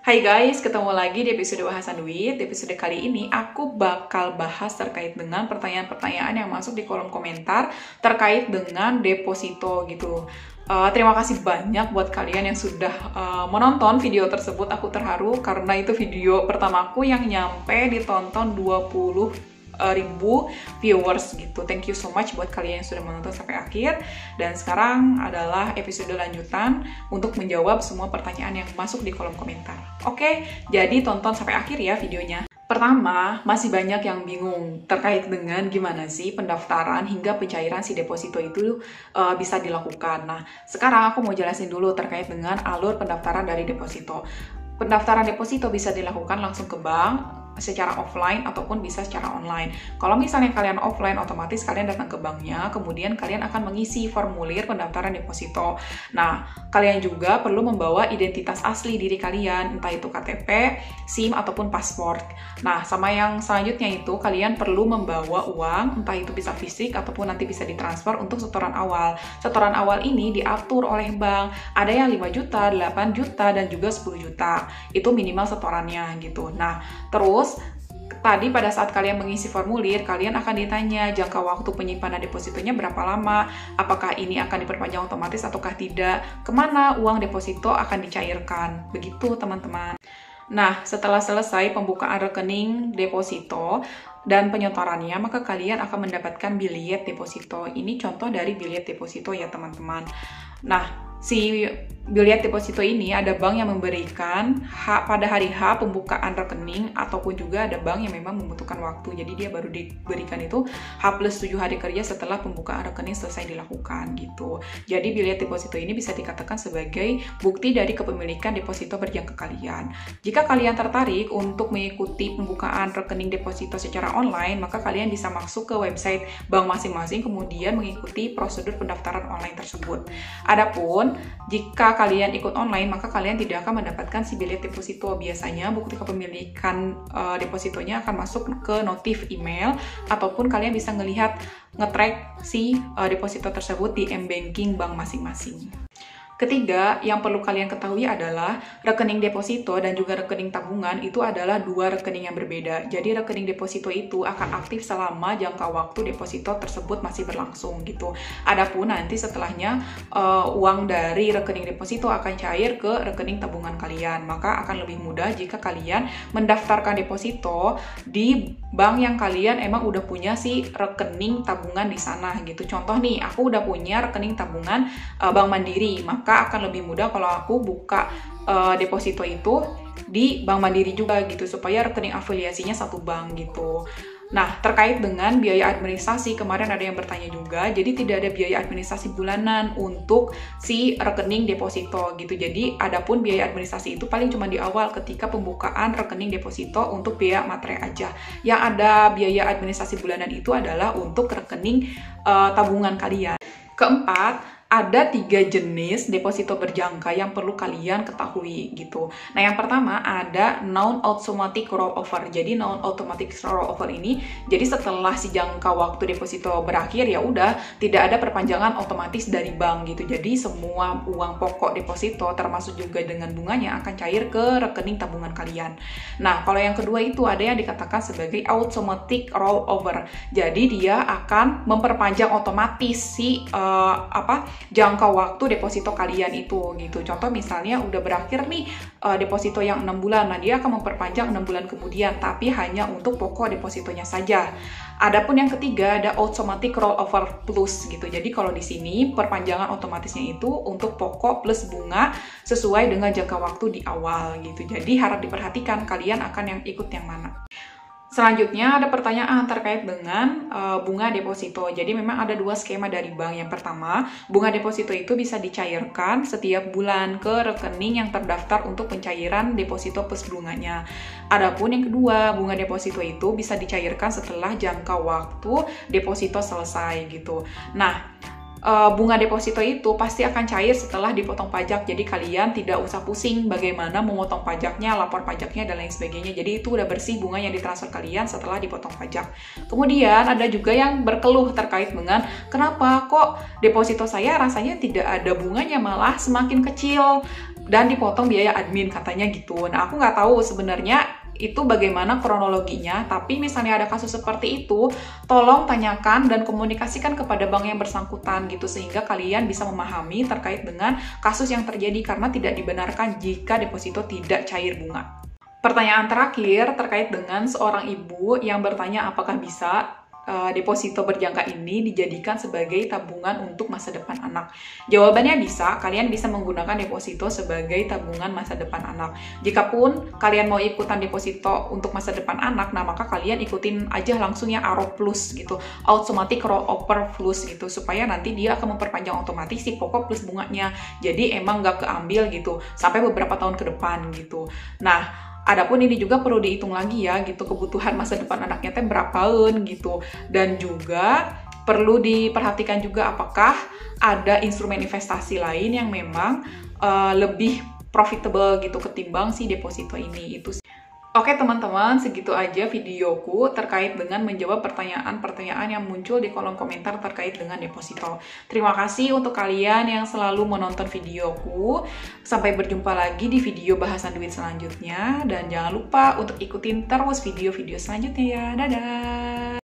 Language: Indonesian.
Hai guys, ketemu lagi di episode Bahasan Duit. Di episode kali ini aku bakal bahas terkait dengan pertanyaan-pertanyaan yang masuk di kolom komentar terkait dengan deposito gitu. Terima kasih banyak buat kalian yang sudah menonton video tersebut. Aku terharu karena itu video pertamaku yang nyampe ditonton 20.000 viewers gitu. Thank you so much buat kalian yang sudah menonton sampai akhir. Dan sekarang adalah episode lanjutan untuk menjawab semua pertanyaan yang masuk di kolom komentar. Oke, jadi tonton sampai akhir ya videonya. Pertama, masih banyak yang bingung terkait dengan gimana sih pendaftaran hingga pencairan si deposito itu bisa dilakukan. Nah, sekarang aku mau jelasin dulu terkait dengan alur pendaftaran dari deposito. Pendaftaran deposito bisa dilakukan langsung ke bank, secara offline ataupun bisa secara online. Kalau misalnya kalian offline, otomatis kalian datang ke banknya, kemudian kalian akan mengisi formulir pendaftaran deposito. Nah, kalian juga perlu membawa identitas asli diri kalian, entah itu KTP, SIM, ataupun paspor. Nah, sama yang selanjutnya itu, kalian perlu membawa uang, entah itu bisa fisik ataupun nanti bisa ditransfer untuk setoran awal. Setoran awal ini diatur oleh bank. Ada yang 5 juta, 8 juta, dan juga 10 juta. Itu minimal setorannya gitu. Nah, terus tadi pada saat kalian mengisi formulir, kalian akan ditanya jangka waktu penyimpanan depositonya berapa lama, apakah ini akan diperpanjang otomatis ataukah tidak, kemana uang deposito akan dicairkan. Begitu teman-teman. Nah, setelah selesai pembukaan rekening deposito dan penyetorannya, maka kalian akan mendapatkan bilet deposito. Ini contoh dari bilet deposito ya teman-teman. Nah, si bilet deposito ini ada bank yang memberikan pada hari H pembukaan rekening, ataupun juga ada bank yang memang membutuhkan waktu. Jadi dia baru diberikan itu H+7 hari kerja setelah pembukaan rekening selesai dilakukan gitu. Jadi bilet deposito ini bisa dikatakan sebagai bukti dari kepemilikan deposito berjangka kalian. Jika kalian tertarik untuk mengikuti pembukaan rekening deposito secara online, maka kalian bisa masuk ke website bank masing-masing kemudian mengikuti prosedur pendaftaran online tersebut. Adapun jika kalian ikut online, maka kalian tidak akan mendapatkan si bilet deposito. Biasanya bukti kepemilikan depositonya akan masuk ke notif email, ataupun kalian bisa nge-track si deposito tersebut di m-banking bank masing-masing. Ketiga, yang perlu kalian ketahui adalah rekening deposito dan juga rekening tabungan itu adalah dua rekening yang berbeda. Jadi rekening deposito itu akan aktif selama jangka waktu deposito tersebut masih berlangsung gitu. Adapun nanti setelahnya uang dari rekening deposito akan cair ke rekening tabungan kalian. Maka akan lebih mudah jika kalian mendaftarkan deposito di bank yang kalian emang udah punya si rekening tabungan di sana gitu. Contoh nih, aku udah punya rekening tabungan Bank Mandiri, maka akan lebih mudah kalau aku buka deposito itu di Bank Mandiri juga gitu, supaya rekening afiliasinya satu bank gitu. Nah, terkait dengan biaya administrasi, kemarin ada yang bertanya juga, jadi tidak ada biaya administrasi bulanan untuk si rekening deposito gitu. Jadi, adapun biaya administrasi itu paling cuma di awal ketika pembukaan rekening deposito untuk biaya materai aja. Yang ada biaya administrasi bulanan itu adalah untuk rekening tabungan kalian. Keempat, ada 3 jenis deposito berjangka yang perlu kalian ketahui gitu. Nah, yang pertama ada non-automatic rollover. Jadi non-automatic rollover ini, jadi setelah si jangka waktu deposito berakhir ya udah tidak ada perpanjangan otomatis dari bank gitu. Jadi semua uang pokok deposito termasuk juga dengan bunganya akan cair ke rekening tabungan kalian. Nah, kalau yang kedua itu ada yang dikatakan sebagai automatic rollover. Jadi dia akan memperpanjang otomatis si jangka waktu deposito kalian itu gitu. Contoh misalnya udah berakhir nih deposito yang 6 bulan, nah dia akan memperpanjang 6 bulan kemudian, tapi hanya untuk pokok depositonya saja. Adapun yang ketiga ada automatic rollover plus gitu. Jadi kalau di sini perpanjangan otomatisnya itu untuk pokok plus bunga sesuai dengan jangka waktu di awal gitu. Jadi harap diperhatikan kalian akan yang ikut yang mana. Selanjutnya ada pertanyaan terkait dengan bunga deposito. Jadi memang ada 2 skema dari bank. Yang pertama, bunga deposito itu bisa dicairkan setiap bulan ke rekening yang terdaftar untuk pencairan deposito plus bunganya. Adapun yang kedua, bunga deposito itu bisa dicairkan setelah jangka waktu deposito selesai gitu. Nah, bunga deposito itu pasti akan cair setelah dipotong pajak. Jadi kalian tidak usah pusing bagaimana memotong pajaknya, lapor pajaknya, dan lain sebagainya. Jadi itu udah bersih bunga yang ditransfer kalian setelah dipotong pajak. Kemudian ada juga yang berkeluh terkait dengan kenapa kok deposito saya rasanya tidak ada bunganya, malah semakin kecil. dan dipotong biaya admin katanya gitu. Nah, aku nggak tahu sebenarnya itu bagaimana kronologinya, tapi misalnya ada kasus seperti itu, tolong tanyakan dan komunikasikan kepada bank yang bersangkutan gitu, sehingga kalian bisa memahami terkait dengan kasus yang terjadi, karena tidak dibenarkan jika deposito tidak cair bunga. Pertanyaan terakhir terkait dengan seorang ibu yang bertanya apakah bisa deposito berjangka ini dijadikan sebagai tabungan untuk masa depan anak. Jawabannya bisa, kalian bisa menggunakan deposito sebagai tabungan masa depan anak. Jikapun kalian mau ikutan deposito untuk masa depan anak, nah maka kalian ikutin aja langsung yang ARO Plus gitu, automatic rollover plus gitu, supaya nanti dia akan memperpanjang otomatis si pokok plus bunganya. Jadi emang nggak keambil gitu sampai beberapa tahun ke depan gitu. Nah, adapun ini juga perlu dihitung lagi ya gitu, kebutuhan masa depan anaknya teh berapaan gitu. Dan juga perlu diperhatikan juga apakah ada instrumen investasi lain yang memang lebih profitable gitu ketimbang si deposito ini. Itu sih. Oke teman-teman, segitu aja videoku terkait dengan menjawab pertanyaan-pertanyaan yang muncul di kolom komentar terkait dengan deposito. Terima kasih untuk kalian yang selalu menonton videoku. Sampai berjumpa lagi di video bahasan duit selanjutnya. Dan jangan lupa untuk ikutin terus video-video selanjutnya ya. Dadah!